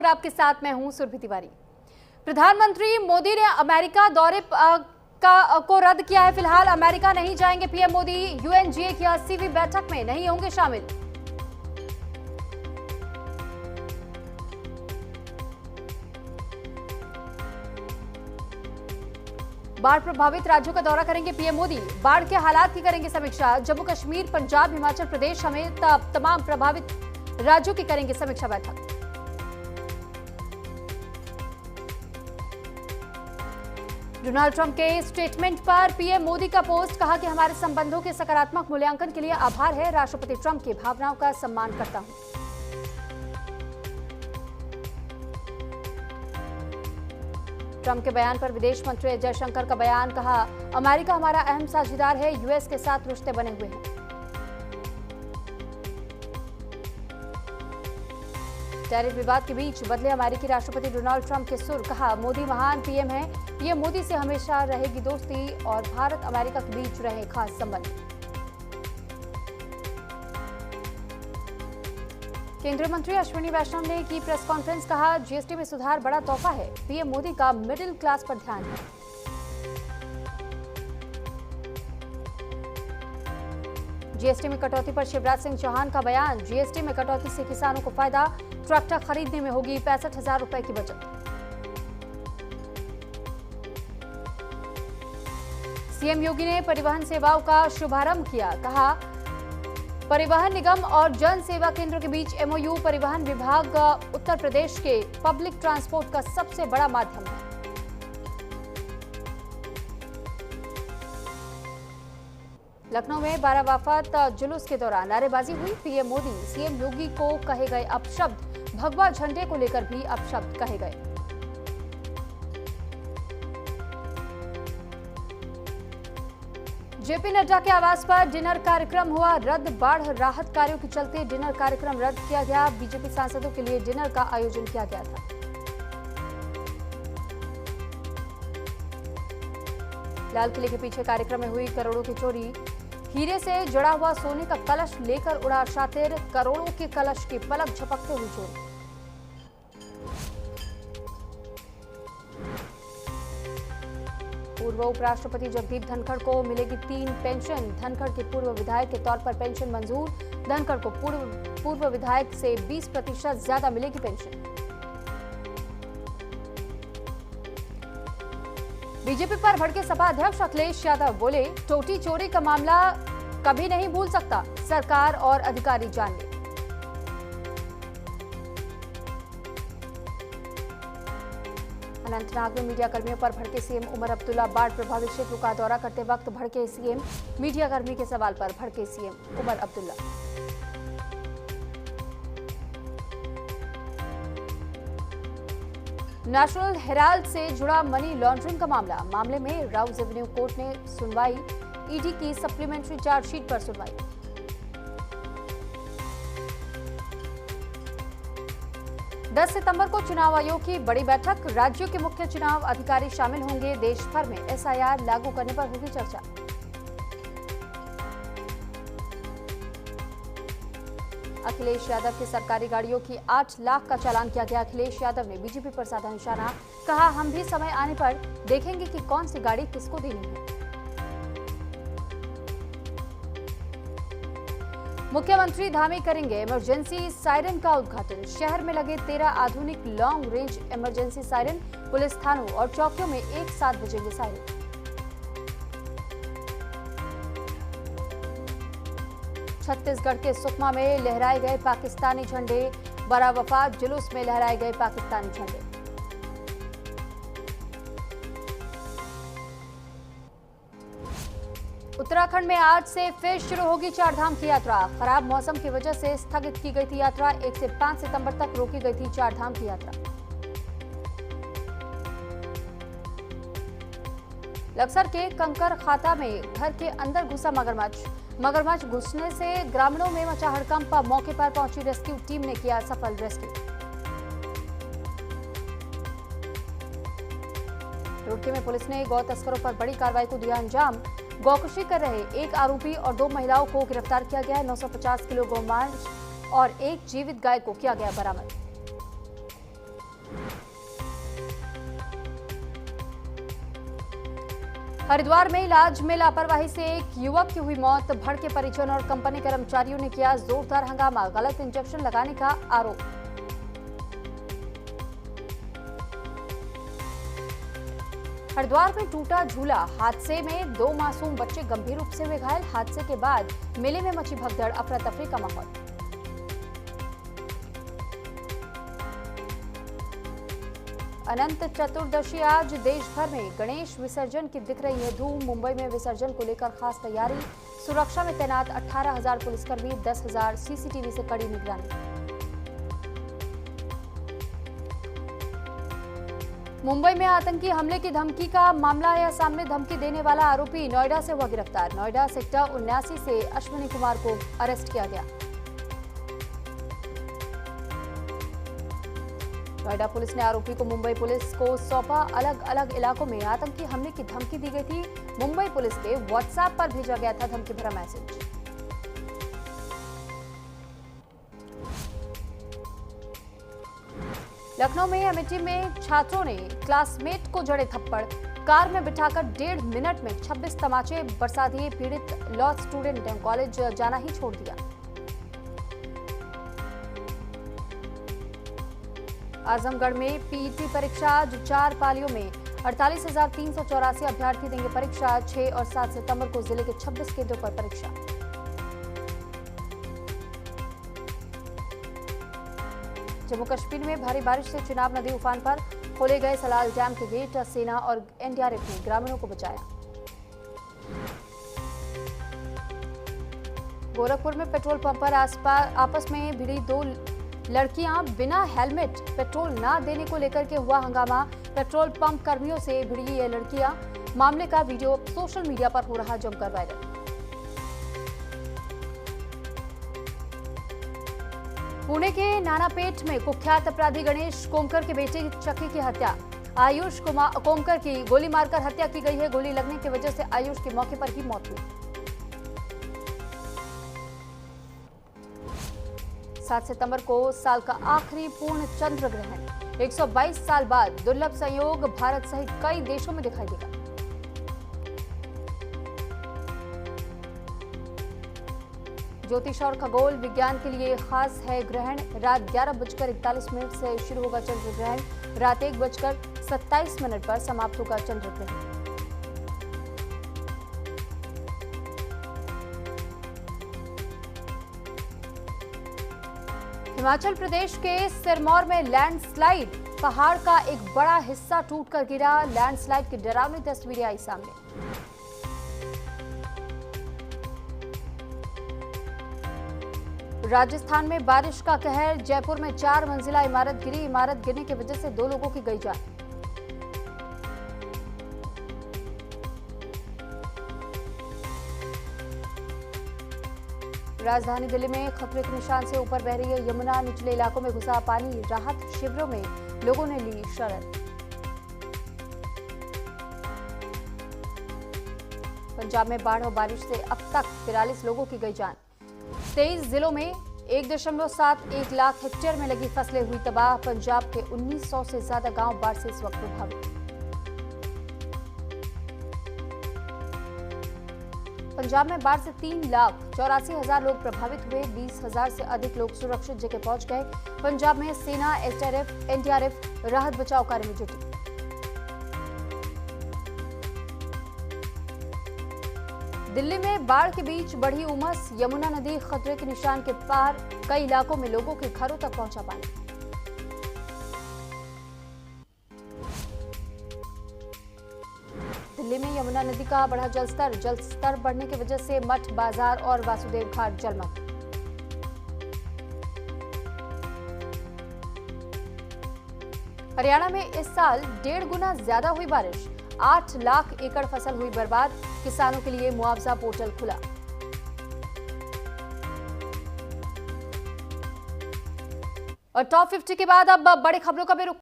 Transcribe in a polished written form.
आपके साथ मैं हूं सुरभि तिवारी। प्रधानमंत्री मोदी ने अमेरिका दौरे को रद्द किया है। फिलहाल अमेरिका नहीं जाएंगे पीएम मोदी। यूएनजीए की 80वीं बैठक में नहीं होंगे शामिल। बाढ़ प्रभावित राज्यों का दौरा करेंगे पीएम मोदी। बाढ़ के हालात की करेंगे समीक्षा। जम्मू कश्मीर, पंजाब, हिमाचल प्रदेश समेत तमाम प्रभावित राज्यों की करेंगे समीक्षा बैठक। डोनाल्ड ट्रंप के स्टेटमेंट पर पीएम मोदी का पोस्ट, कहा कि हमारे संबंधों के सकारात्मक मूल्यांकन के लिए आभार है। राष्ट्रपति ट्रंप की भावनाओं का सम्मान करता हूं। ट्रंप के बयान पर विदेश मंत्री जयशंकर का बयान, कहा अमेरिका हमारा अहम साझेदार है। यूएस के साथ रिश्ते बने हुए हैं। टैरिफ विवाद के बीच बदले अमेरिकी राष्ट्रपति डोनाल्ड ट्रंप के सुर, कहा मोदी महान पीएम है। पीएम मोदी से हमेशा रहेगी दोस्ती और भारत अमेरिका के बीच रहे खास संबंध। केंद्रीय मंत्री अश्विनी वैष्णव ने की प्रेस कॉन्फ्रेंस, कहा जीएसटी में सुधार बड़ा तोहफा है। पीएम मोदी का मिडिल क्लास पर ध्यान है। जीएसटी में कटौती पर शिवराज सिंह चौहान का बयान, जीएसटी में कटौती से किसानों को फायदा। ट्रैक्टर खरीदने में होगी 65,000 रुपए की बचत। सीएम योगी ने परिवहन सेवाओं का शुभारंभ किया, कहा परिवहन निगम और जन सेवा केंद्रों के बीच एमओयू। परिवहन विभाग उत्तर प्रदेश के पब्लिक ट्रांसपोर्ट का सबसे बड़ा माध्यम है। लखनऊ में 12 वफात जुलूस के दौरान नारेबाजी हुई। पीएम मोदी, सीएम योगी को कहे गए अपशब्द। भगवा झंडे को लेकर भी अपशब्द कहे गए। जेपी नड्डा के आवास पर डिनर कार्यक्रम हुआ रद्द। बाढ़ राहत कार्यों के चलते डिनर कार्यक्रम रद्द किया गया। बीजेपी सांसदों के लिए डिनर का आयोजन किया गया था। लाल किले के पीछे कार्यक्रम में हुई करोड़ों की चोरी। हीरे से जुड़ा हुआ सोने का कलश लेकर उड़ा शातिर। करोड़ों के कलश की पलक झपकते हुई चोरी। पूर्व उपराष्ट्रपति जगदीप धनखड़ को मिलेगी 3 पेंशन। धनखड़ के पूर्व विधायक के तौर पर पेंशन मंजूर। धनखड़ को पूर्व विधायक से 20% ज्यादा मिलेगी पेंशन। बीजेपी पर भड़के सपा अध्यक्ष अखिलेश यादव, बोले टोटी चोरी का मामला कभी नहीं भूल सकता। सरकार और अधिकारी जान ले। अनंतनाग में मीडिया कर्मियों पर भड़के सीएम उमर अब्दुल्ला। बाढ़ प्रभावित क्षेत्रों का दौरा करते वक्त भड़के सीएम। मीडिया कर्मी के सवाल पर भड़के CM Omar Abdullah. National Herald से जुड़ा मनी लॉन्ड्रिंग का मामले में राउज एवेन्यू कोर्ट ने सुनवाई। ईडी की सप्लीमेंट्री चार्जशीट पर सुनवाई। दस सितंबर को चुनाव आयोग की बड़ी बैठक। राज्यों के मुख्य चुनाव अधिकारी शामिल होंगे। देश भर में एसआईआर लागू करने पर होगी चर्चा। अखिलेश यादव की सरकारी गाड़ियों की 8 लाख का चालान किया गया। अखिलेश यादव ने बीजेपी पर साधा निशाना, कहा हम भी समय आने पर देखेंगे कि कौन सी गाड़ी किसको देनी है। मुख्यमंत्री धामी करेंगे इमरजेंसी सायरन का उद्घाटन। शहर में लगे 13 आधुनिक long range emergency siren. Police थानों और चौकियों में एक साथ बजेंगे सायरन। छत्तीसगढ़ के सुकमा में लहराए गए पाकिस्तानी झंडे। 12 वफात जुलूस में लहराए गए पाकिस्तानी झंडे। उत्तराखंड में आज से फिर शुरू होगी चारधाम की यात्रा। खराब मौसम की वजह से स्थगित की गई थी यात्रा। 1 से 5 सितंबर तक रोकी गई थी चारधाम की यात्रा। लक्सर के कंकर खाता में घर के अंदर घुसा मगरमच्छ घुसने से ग्रामीणों में मचा हड़कंप। मौके पर पहुंची रेस्क्यू टीम ने किया सफल रेस्क्यू। रुड़की में पुलिस ने गौ तस्करों पर बड़ी कार्रवाई को दिया अंजाम। गौकशी कर रहे एक आरोपी और 2 महिलाओं को गिरफ्तार किया गया है। 950 किलो गौमांस और एक जीवित गाय को किया गया बरामद। हरिद्वार में इलाज में लापरवाही से एक युवक की हुई मौत। भड़के परिजन और कंपनी कर्मचारियों ने किया जोरदार हंगामा। गलत इंजेक्शन लगाने का आरोप। हरिद्वार में टूटा झूला। हादसे में 2 मासूम बच्चे गंभीर रूप से हुए घायल। हादसे के बाद मेले में मची भगदड़, अफरा तफरी का माहौल। अनंत चतुर्दशी आज देश भर में गणेश विसर्जन की दिख रही है धूम। मुंबई में विसर्जन को लेकर खास तैयारी। सुरक्षा में तैनात 18,000 पुलिसकर्मी, 10,000 सीसीटीवी से कड़ी निगरानी। मुंबई में आतंकी हमले की धमकी का मामला आया सामने। धमकी देने वाला आरोपी नोएडा से हुआ गिरफ्तार। नोएडा सेक्टर 79 से अश्विनी कुमार को अरेस्ट किया गया। नोएडा पुलिस ने आरोपी को मुंबई पुलिस को सौंपा। अलग अलग इलाकों में आतंकी हमले की धमकी दी गई थी। मुंबई पुलिस के व्हाट्सएप पर भेजा गया था धमकी भरा मैसेज। लखनऊ में एमआईटी में छात्रों ने क्लासमेट को जड़े थप्पड़। कार में बिठाकर 1.5 मिनट में 26 तमाचे बरसा दिए। पीड़ित लॉ स्टूडेंट ने कॉलेज जाना ही छोड़ दिया। आजमगढ़ में पीईटी परीक्षा आज 4 पालियों में 48,384 अभ्यर्थी देंगे परीक्षा। 6 और 7 सितंबर को जिले के 26 केंद्रों पर परीक्षा। जम्मू कश्मीर में भारी बारिश से चिनाब नदी उफान पर। खोले गए सलाल डैम के गेट। सेना और एनडीआरएफ ने ग्रामीणों को बचाया। गोरखपुर में पेट्रोल पंप पर आपस में भिड़ी 2 लड़कियां। बिना हेलमेट पेट्रोल ना देने को लेकर के हुआ हंगामा। पेट्रोल पंप कर्मियों से भिड़ी ये लड़कियां। मामले का वीडियो सोशल मीडिया पर हो रहा जमकर वायरल। पुणे के नानापेट में कुख्यात अपराधी गणेश कोंकर के बेटे चक्की की हत्या। आयुष कोंकर की गोली मारकर हत्या की गई है। गोली लगने की वजह से आयुष की मौके पर ही मौत हुई। 7 सितंबर को साल का आखिरी पूर्ण चंद्र ग्रहण। 122 साल बाद दुर्लभ संयोग भारत सहित कई देशों में दिखाई देगा। ज्योतिष और खगोल विज्ञान के लिए खास है ग्रहण। रात 11:41 से शुरू होगा चंद्र ग्रहण। रात 1:27 पर समाप्त होगा चंद्र ग्रहण। हिमाचल प्रदेश के सिरमौर में लैंडस्लाइड। पहाड़ का एक बड़ा हिस्सा टूटकर गिरा। लैंडस्लाइड की डरावनी तस्वीरें आई सामने। राजस्थान में बारिश का कहर। जयपुर में 4 मंजिला इमारत गिरी। इमारत गिरने की वजह से 2 लोगों की गई जान। राजधानी दिल्ली में खतरे के निशान से ऊपर बह रही है यमुना। निचले इलाकों में घुसा पानी। राहत शिविरों में लोगों ने ली शरण। पंजाब में बाढ़ और बारिश से अब तक 43 लोगों की गई जान। 23 जिलों में 1.71 लाख हेक्टेयर में लगी फसलें हुई तबाह। पंजाब के 1900 से ज्यादा गांव बाढ़ से इस वक्त प्रभावित। पंजाब में बाढ़ से 3,84,000 लोग प्रभावित हुए। 20,000 से अधिक लोग सुरक्षित जगह पहुंच गए। पंजाब में सेना, एसडीआरएफ, एनडीआरएफ राहत बचाव कार्य में जुटी। दिल्ली में बाढ़ के बीच बढ़ी उमस। यमुना नदी खतरे के निशान के पार। कई इलाकों में लोगों के घरों तक पहुंचा पानी। दिल्ली में यमुना नदी का बढ़ा जलस्तर बढ़ने की वजह से मठ बाजार और वासुदेव घाट जलमग्न। हरियाणा में इस साल 1.5 गुना ज्यादा हुई बारिश। 8 लाख एकड़ फसल हुई बर्बाद। किसानों के लिए मुआवजा पोर्टल खुला। और टॉप 50 के बाद अब बड़ी खबरों का भी रुख